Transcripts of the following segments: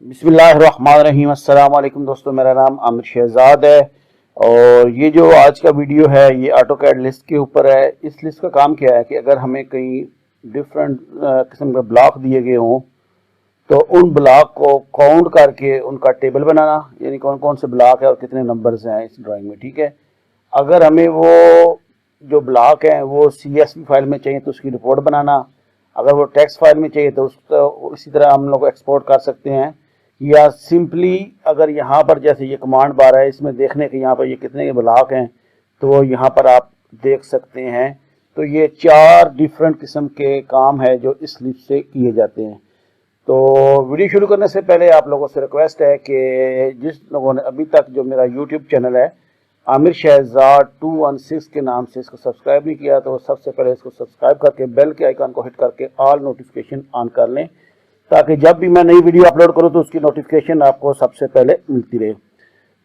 बिस्मिल्लाहिर्रहमानिर्रहीम। अस्सलाम वालेकुम दोस्तों, मेरा नाम आमिर शहजाद है और ये जो आज का वीडियो है ये ऑटोकैड लिस्ट के ऊपर है। इस लिस्ट का काम क्या है कि अगर हमें कई डिफरेंट किस्म के ब्लॉक दिए गए हों तो उन ब्लॉक को काउंट करके उनका टेबल बनाना, यानी कौन कौन से ब्लॉक है और कितने नंबर्स हैं इस ड्राइंग में। ठीक है, अगर हमें वो जो ब्लॉक हैं वो CSV फाइल में चाहिए तो उसकी रिपोर्ट बनाना, अगर वो टेक्स्ट फाइल में चाहिए तो उसको इसी तरह हम लोग एक्सपोर्ट कर सकते हैं, या सिंपली अगर यहाँ पर जैसे ये कमांड बार है इसमें देखने के यहाँ पर ये कितने ब्लॉक हैं तो यहाँ पर आप देख सकते हैं। तो ये 4 डिफरेंट किस्म के काम है जो इस लिस्ट से किए जाते हैं। तो वीडियो शुरू करने से पहले आप लोगों से रिक्वेस्ट है कि जिस लोगों ने अभी तक जो मेरा यूट्यूब चैनल है आमिर शहजाद 216 के नाम से इसको सब्सक्राइब नहीं किया तो सबसे पहले इसको सब्सक्राइब करके बेल के आइकन को हिट करके ऑल नोटिफिकेशन ऑन कर लें, ताकि जब भी मैं नई वीडियो अपलोड करूं तो उसकी नोटिफिकेशन आपको सबसे पहले मिलती रहे।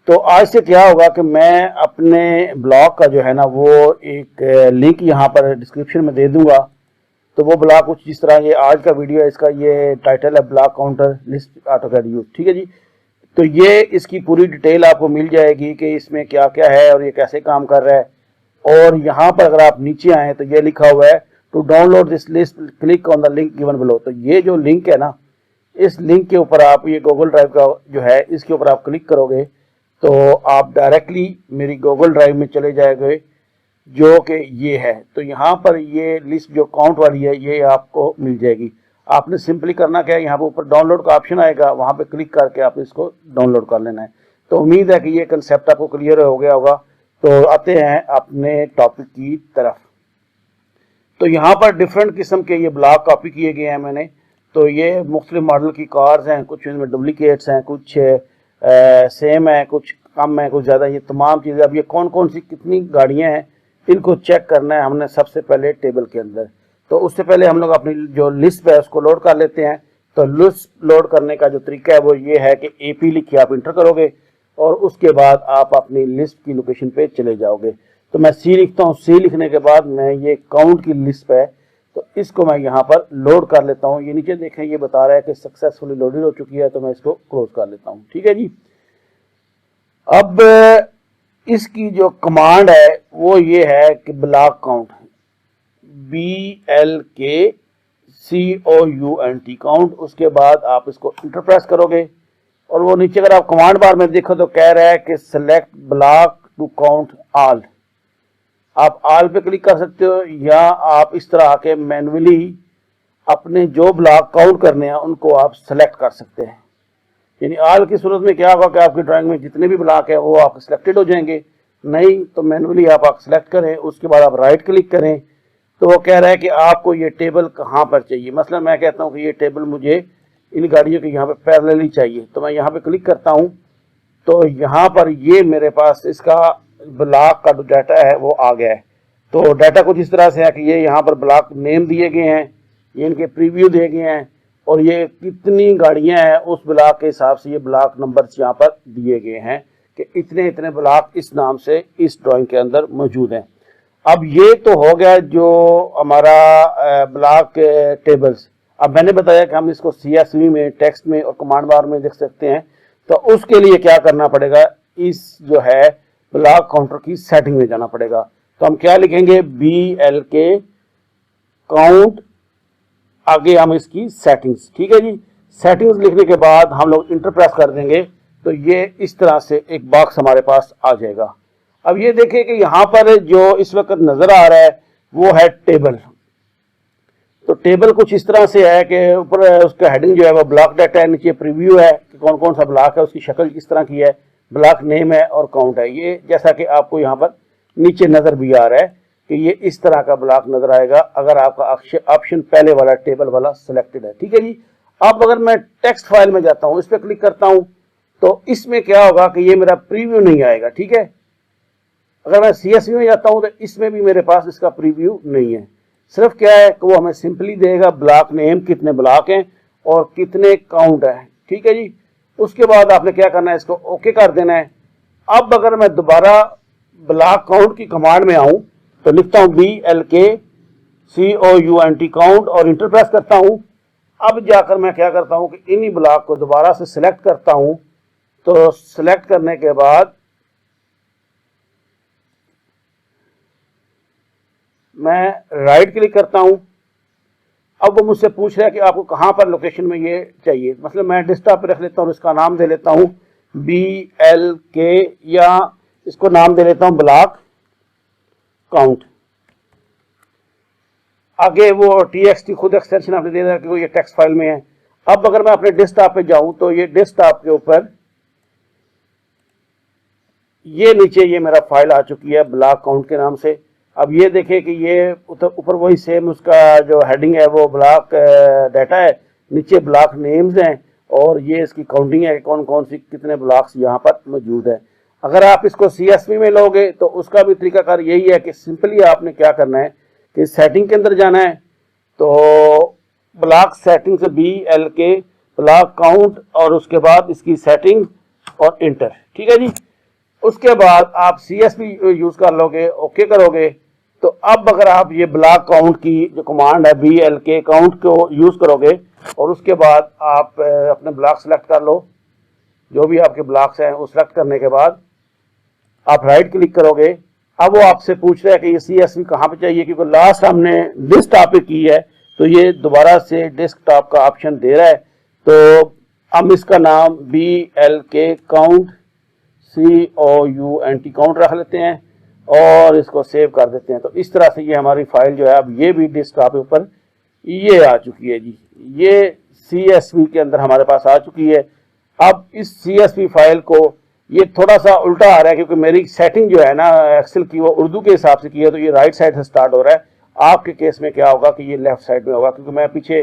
तो आज से क्या होगा कि मैं अपने ब्लॉग का जो है ना वो एक लिंक यहाँ पर डिस्क्रिप्शन में दे दूंगा। तो वो ब्लॉग कुछ जिस तरह, ये आज का वीडियो है इसका ये टाइटल है block counter list AutoCAD use. ठीक है जी, तो ये इसकी पूरी डिटेल आपको मिल जाएगी कि इसमें क्या क्या है और ये कैसे काम कर रहा है। और यहाँ पर अगर आप नीचे आए तो ये लिखा हुआ है to download this list click on the link given below. तो ये जो लिंक है ना, इस लिंक के ऊपर आप, ये गूगल ड्राइव का जो है इसके ऊपर आप क्लिक करोगे तो आप डायरेक्टली मेरी गूगल ड्राइव में चले जाएंगे जो कि ये है। तो यहाँ पर ये लिस्ट जो काउंट वाली है ये आपको मिल जाएगी। आपने सिंपली करना क्या है, यहाँ पर ऊपर डाउनलोड का ऑप्शन आएगा, वहाँ पे क्लिक करके आप इसको डाउनलोड कर लेना है। तो उम्मीद है कि ये कंसेप्ट आपको क्लियर हो गया होगा। तो आते हैं अपने टॉपिक की तरफ। तो यहाँ पर डिफरेंट किस्म के ये ब्लॉक कॉपी किए गए हैं मैंने। तो ये मुख्तलिफ मॉडल की कार्स हैं, कुछ इनमें डुप्लीकेट्स हैं, कुछ सेम है, कुछ कम है, कुछ ज़्यादा। ये तमाम चीज़ें, अब ये कौन कौन सी कितनी गाड़ियाँ हैं इनको चेक करना है हमने सबसे पहले टेबल के अंदर। तो उससे पहले हम लोग अपनी जो लिस्ट है उसको लोड कर लेते हैं। तो लिस्ट लोड करने का जो तरीका है वो ये है कि AP लिख के आप इंटर करोगे और उसके बाद आप अपनी लिस्ट की लोकेशन पे चले जाओगे। तो मैं C लिखता हूँ, C लिखने के बाद मैं ये काउंट की लिस्ट है तो इसको मैं यहाँ पर लोड कर लेता हूँ। ये नीचे देखें ये बता रहा है कि सक्सेसफुली लोडेड हो चुकी है, तो मैं इसको क्लोज कर लेता हूँ। ठीक है जी, अब इसकी जो कमांड है वो ये है कि ब्लॉक काउंट, BLKCOUNT काउंट। उसके बाद आप इसको इंटर प्रेस करोगे और वो नीचे अगर आप कमांड बार में देखो तो कह रहा है कि select block to count all. आप ऑल पे क्लिक कर सकते हो या आप इस तरह आके मैन्युअली अपने जो ब्लॉक काउंट करने हैं उनको आप सेलेक्ट कर सकते हैं। यानी ऑल की सूरत में क्या होगा कि आपकी ड्राइंग में जितने भी ब्लॉक है वो आप सिलेक्टेड हो जाएंगे, नहीं तो मैन्युअली आप सेलेक्ट करें, उसके बाद आप राइट क्लिक करें तो वो कह रहा है कि आपको ये टेबल कहाँ पर चाहिए। मसलन मैं कहता हूँ कि ये टेबल मुझे इन गाड़ियों के यहाँ पे पैरेलली चाहिए, तो मैं यहाँ पे क्लिक करता हूँ तो यहाँ पर ये मेरे पास इसका ब्लॉक का जो डाटा है वो आ गया है। तो डाटा कुछ इस तरह से है कि ये यहाँ पर ब्लॉक नेम दिए गए हैं, ये इनके प्रीव्यू दिए गए हैं और ये कितनी गाड़ियाँ हैं उस ब्लॉक के हिसाब से ये ब्लॉक नंबर्स यहाँ पर दिए गए हैं कि इतने इतने ब्लॉक इस नाम से इस ड्राइंग के अंदर मौजूद हैं। अब ये तो हो गया जो हमारा ब्लॉक टेबल्स। अब मैंने बताया कि हम इसको CSV में, टेक्स्ट में और कमांड बार में देख सकते हैं। तो उसके लिए क्या करना पड़ेगा, इस जो है ब्लॉक काउंटर की सेटिंग में जाना पड़ेगा। तो हम क्या लिखेंगे, BLK काउंट, आगे हम इसकी सेटिंग्स। ठीक है जी, सेटिंग्स लिखने के बाद हम लोग इंटर प्रेस कर देंगे तो ये इस तरह से एक बॉक्स हमारे पास आ जाएगा। अब ये देखें कि यहाँ पर जो इस वक्त नजर आ रहा है वो है टेबल। तो टेबल कुछ इस तरह से है कि ऊपर उसका हेडिंग जो है वो ब्लॉक डाटा है, नीचे प्रीव्यू है कि कौन कौन सा ब्लॉक है, उसकी शक्ल किस तरह की है, ब्लॉक नेम है और काउंट है। ये जैसा कि आपको यहाँ पर नीचे नजर भी आ रहा है कि ये इस तरह का ब्लॉक नजर आएगा अगर आपका ऑप्शन पहले वाला टेबल वाला सिलेक्टेड है। ठीक है जी, अब अगर मैं टेक्स्ट फाइल में जाता हूँ, इस पर क्लिक करता हूँ तो इसमें क्या होगा कि ये मेरा प्रीव्यू नहीं आएगा। ठीक है, अगर मैं CSV में जाता हूँ तो इसमें भी मेरे पास इसका प्रीव्यू नहीं है। सिर्फ क्या है कि वो हमें सिंपली देगा ब्लॉक नेम, कितने ब्लॉक हैं और कितने काउंट है। ठीक है जी, उसके बाद आपने क्या करना है, इसको ओके कर देना है। अब अगर मैं दोबारा ब्लॉक काउंट की कमांड में आऊं तो लिखता हूं BLKCOUNT काउंट और इंटर प्रेस करता हूं। अब जाकर मैं क्या करता हूं कि इन्हीं ब्लॉक को दोबारा से सिलेक्ट करता हूं। तो सिलेक्ट करने के बाद मैं राइट क्लिक करता हूं। अब वो मुझसे पूछ रहा है कि आपको कहां पर लोकेशन में ये चाहिए। मतलब मैं डेस्कटॉप पे रख लेता हूं, इसका नाम दे लेता हूं BLK, या इसको नाम दे लेता हूं ब्लॉक काउंट। आगे वो TXT खुद एक्सटेंशन आपने दे दिया कि वो ये टेक्स्ट फाइल में है। अब अगर मैं अपने डेस्कटॉप पे जाऊं तो ये डेस्कटॉप के ऊपर ये नीचे ये मेरा फाइल आ चुकी है ब्लॉक काउंट के नाम से। अब ये देखें कि ये ऊपर वही सेम उसका जो हेडिंग है वो ब्लॉक डाटा है, नीचे ब्लॉक नेम्स हैं और ये इसकी काउंटिंग है कि कौन कौन सी कितने ब्लॉक्स यहाँ पर मौजूद है। अगर आप इसको CSV में लोगे तो उसका भी तरीकाकार यही है कि सिंपली आपने क्या करना है कि सेटिंग के अंदर जाना है। तो ब्लॉक सेटिंग से BLK ब्लॉक काउंट और उसके बाद इसकी सेटिंग और इंटर, ठीक है जी। उसके बाद आप CSV यूज कर लोगे, ओके करोगे। तो अब अगर आप ये ब्लॉक काउंट की जो कमांड है BLK काउंट को यूज करोगे और उसके बाद आप अपने ब्लॉक सेलेक्ट कर लो, जो भी आपके ब्लॉक्स हैं वो सेलेक्ट करने के बाद आप राइट क्लिक करोगे। अब वो आपसे पूछ रहा है कि ये CSV कहाँ पे चाहिए, क्योंकि लास्ट हमने डेस्कटॉप पे की है तो ये दोबारा से डेस्कटॉप का ऑप्शन दे रहा है। तो हम इसका नाम BLK काउंट COUNT काउंट रख लेते हैं और इसको सेव कर देते हैं। तो इस तरह से ये हमारी फाइल जो है अब ये भी डेस्कटॉप के ऊपर ये आ चुकी है जी। ये CSV के अंदर हमारे पास आ चुकी है। अब इस CSV फाइल को ये थोड़ा सा उल्टा आ रहा है क्योंकि मेरी सेटिंग जो है ना एक्सेल की वो उर्दू के हिसाब से की है, तो ये राइट साइड से स्टार्ट हो रहा है। आपके केस में क्या होगा कि ये लेफ्ट साइड में होगा, क्योंकि मैं पीछे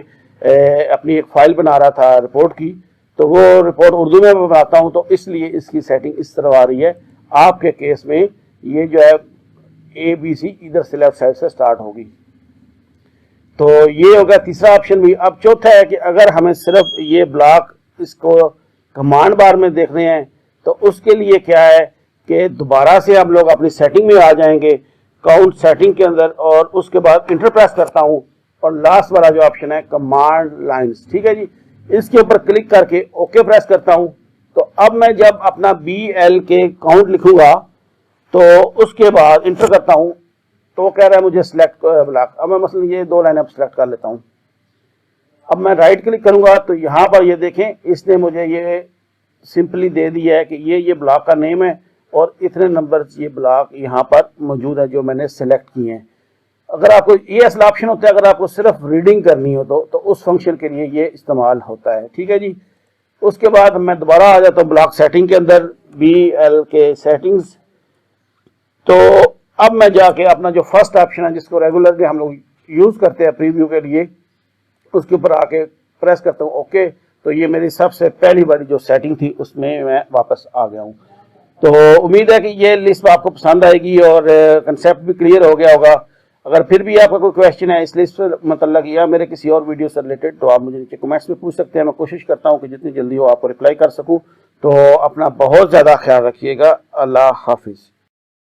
अपनी एक फाइल बना रहा था रिपोर्ट की, तो वो रिपोर्ट उर्दू में बनाता हूं तो इसलिए इसकी सेटिंग इस तरह आ रही है। आपके केस में ये जो है ABC इधर से लेफ्ट साइड से स्टार्ट होगी। तो ये होगा तीसरा ऑप्शन भी। अब चौथा है कि अगर हमें सिर्फ ये ब्लॉक इसको कमांड बार में देखने हैं तो उसके लिए क्या है कि दोबारा से हम लोग अपनी सेटिंग में आ जाएंगे, काउंट सेटिंग के अंदर, और उसके बाद इंटर प्रेस करता हूं और लास्ट वाला जो ऑप्शन है कमांड लाइंस, ठीक है जी, इसके ऊपर क्लिक करके ओके प्रेस करता हूं। तो अब मैं जब अपना BLK काउंट लिखूंगा तो उसके बाद इंटर करता हूं तो कह रहा है मुझे सिलेक्ट ब्लॉक। अब मैं मसलन ये 2 लाइन अब सिलेक्ट कर लेता हूं। अब मैं राइट क्लिक करूंगा तो यहां पर ये देखें इसने मुझे ये सिंपली दे दिया है कि ये ब्लॉक का नेम है और इतने नंबर ये ब्लॉक यहाँ पर मौजूद है जो मैंने सिलेक्ट किए हैं। अगर आपको ये असला ऑप्शन होता है, अगर आपको सिर्फ रीडिंग करनी हो तो उस फंक्शन के लिए ये इस्तेमाल होता है, ठीक है जी। उसके बाद मैं दोबारा आ जाता हूँ ब्लॉक सेटिंग के अंदर, BLK सेटिंग्स। तो अब मैं जाके अपना जो फर्स्ट ऑप्शन है जिसको रेगुलरली हम लोग यूज करते हैं प्रीव्यू के लिए, उसके ऊपर आके प्रेस करता हूँ ओके। तो ये मेरी सबसे पहली वाली जो सेटिंग थी उसमें मैं वापस आ गया हूँ। तो उम्मीद है कि ये लिस्ट आपको पसंद आएगी और कंसेप्ट भी क्लियर हो गया होगा। अगर फिर भी आपका कोई क्वेश्चन है इस लिस्ट से मतलब या मेरे किसी और वीडियो से रिलेटेड तो आप मुझे नीचे कमेंट्स में पूछ सकते हैं। मैं कोशिश करता हूँ कि जितनी जल्दी हो आपको रिप्लाई कर सकूँ। तो अपना बहुत ज़्यादा ख्याल रखिएगा। अल्लाह हाफिज़।